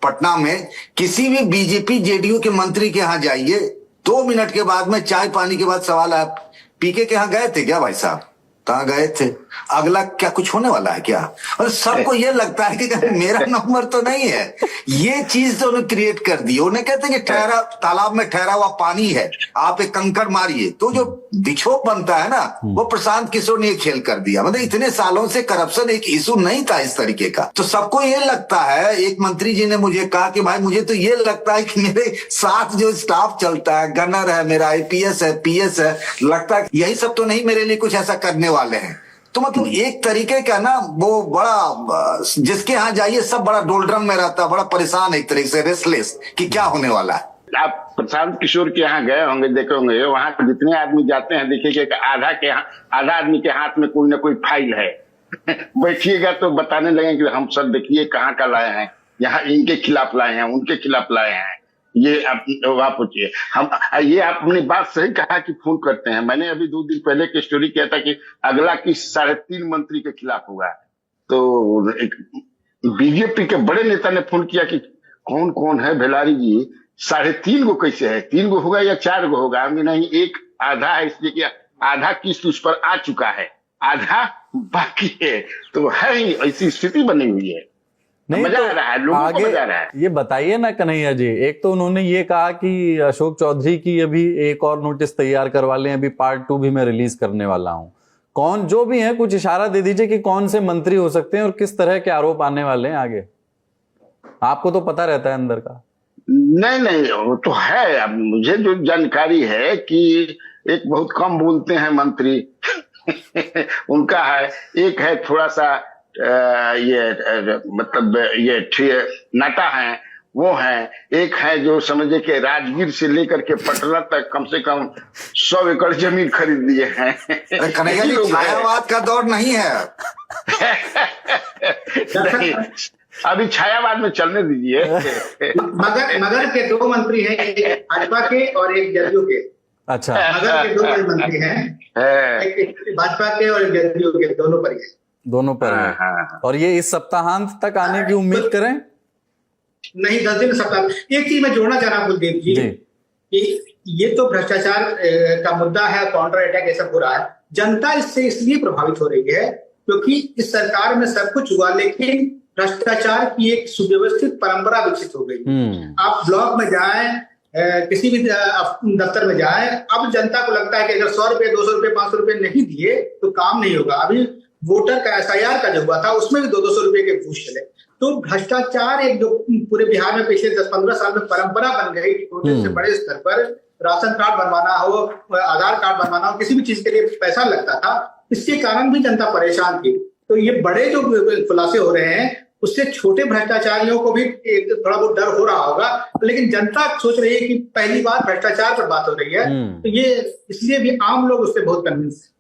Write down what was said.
पटना में किसी भी बीजेपी जेडीयू के मंत्री के यहाँ जाइए, 2 मिनट के बाद में चाय पानी के बाद सवाल है, पीके के यहाँ गए थे क्या भाई साहब? कहाँ गए थे? अगला क्या कुछ होने वाला है क्या? और सबको ये लगता है कि मेरा नंबर तो नहीं है। ये चीज तो उन्होंने क्रिएट कर दी। उन्हें कहते हैं कि ठहरा तालाब में ठहरा हुआ पानी है, आप एक कंकड़ मारिए तो जो विक्षोभ बनता है ना, वो प्रशांत किशोर ने खेल कर दिया। मतलब इतने सालों से करप्शन एक इशू नहीं था इस तरीके का। तो सबको ये लगता है, एक मंत्री जी ने मुझे कहा कि भाई मुझे तो ये लगता है कि मेरे साथ जो स्टाफ चलता है, गनर है, मेरा आईपीएस है, पीएस है, लगता है यही सब तो नहीं मेरे लिए कुछ ऐसा करने वाले हैं। तो मतलब एक तरीके का ना वो बड़ा, जिसके यहाँ जाइए सब बड़ा डोलड्रम में रहता है, बड़ा परेशान है, एक तरीके से रेस्टलेस कि क्या होने वाला है। आप प्रशांत किशोर के यहाँ गए होंगे, देखे होंगे, वहां जितने आदमी जाते हैं देखिए कि आधा आदमी के हाथ में कोई ना कोई फाइल है। बैठिएगा तो बताने लगे कि हम सब देखिए कहाँ का लाए हैं, यहाँ इनके खिलाफ लाए हैं, उनके खिलाफ लाए हैं। ये आप पूछिए, हम ये आपने बात सही कहा कि फोन करते हैं। मैंने अभी 2 दिन पहले की स्टोरी किया था कि अगला किस 3.5 मंत्री के खिलाफ होगा। तो एक बीजेपी के बड़े नेता ने फोन किया कि कौन कौन है भेलारी जी, 3.5 गो कैसे है, 3 गो होगा या 4 गो होगा? हमें नहीं, एक आधा है, इसलिए कि आधा किस्त उस पर आ चुका है, आधा बाकी है। तो है ही ऐसी स्थिति बनी हुई है। नहीं मजा तो आ रहा है, लोगों को मजा आ रहा है। ये बताइए ना कन्हैया जी, एक तो उन्होंने ये कहा कि अशोक चौधरी की अभी एक और नोटिस तैयार करवा लें, अभी पार्ट 2 भी मैं रिलीज करने वाला हूं। कौन जो भी है, कुछ इशारा दे दीजिए कि कौन से मंत्री हो सकते हैं और किस तरह के आरोप आने वाले हैं आगे। आपको तो पता रहता है अंदर का। नहीं, वो तो है। अब मुझे जो जानकारी है कि एक बहुत कम बोलते हैं मंत्री उनका है, एक है थोड़ा सा मतलब ये नाटा है, वो है। एक है जो समझे कि राजगीर से लेकर के पटना तक कम से कम 100 एकड़ जमीन खरीद लिए हैं। कन्हैया जी, छायावाद का दौर नहीं है। नहीं, अभी छायावाद में चलने दीजिए। मगर के 2 मंत्री हैं, एक भाजपा के और एक जदयू के। अच्छा, मगर के 2 बड़े मंत्री हैं, एक भाजपा के और जदयू के, दोनों पर है। दोनों पर है। और ये इस सप्ताहांत तक आने की उम्मीद करें? नहीं, 10 दिन सप्ताह। एक चीज मैं जोड़ना चाह रहा हूं कुलदीप जी, कि ये तो भ्रष्टाचार का मुद्दा है, काउंटर अटैक ये सब हो रहा है। जनता इससे इसलिए प्रभावित हो रही है क्योंकि इस सरकार में सब कुछ हुआ, लेकिन भ्रष्टाचार की एक सुव्यवस्थित परंपरा विकसित हो गई। आप ब्लॉक में जाएं, किसी भी दफ्तर में जाएं, अब जनता को लगता है कि अगर 100 रुपए, 200 रुपए, 500 रुपए नहीं दिए तो काम नहीं होगा। अभी वोटर का SIR का जो हुआ था उसमें भी 200 रुपए के घूस चले। तो भ्रष्टाचार एक जो पूरे बिहार में पिछले 10-15 साल में परंपरा बन गई, छोटे से बड़े स्तर पर राशन कार्ड बनवाना हो, आधार कार्ड बनवाना हो, किसी भी चीज के लिए पैसा लगता था। इसके कारण भी जनता परेशान थी। तो ये बड़े जो खुलासे हो रहे हैं उससे छोटे भ्रष्टाचारियों को भी एक थोड़ा बहुत डर हो रहा होगा, लेकिन जनता सोच रही है कि पहली बार भ्रष्टाचार पर बात हो रही है, तो ये इसलिए भी आम लोग उससे बहुत कन्विंस है।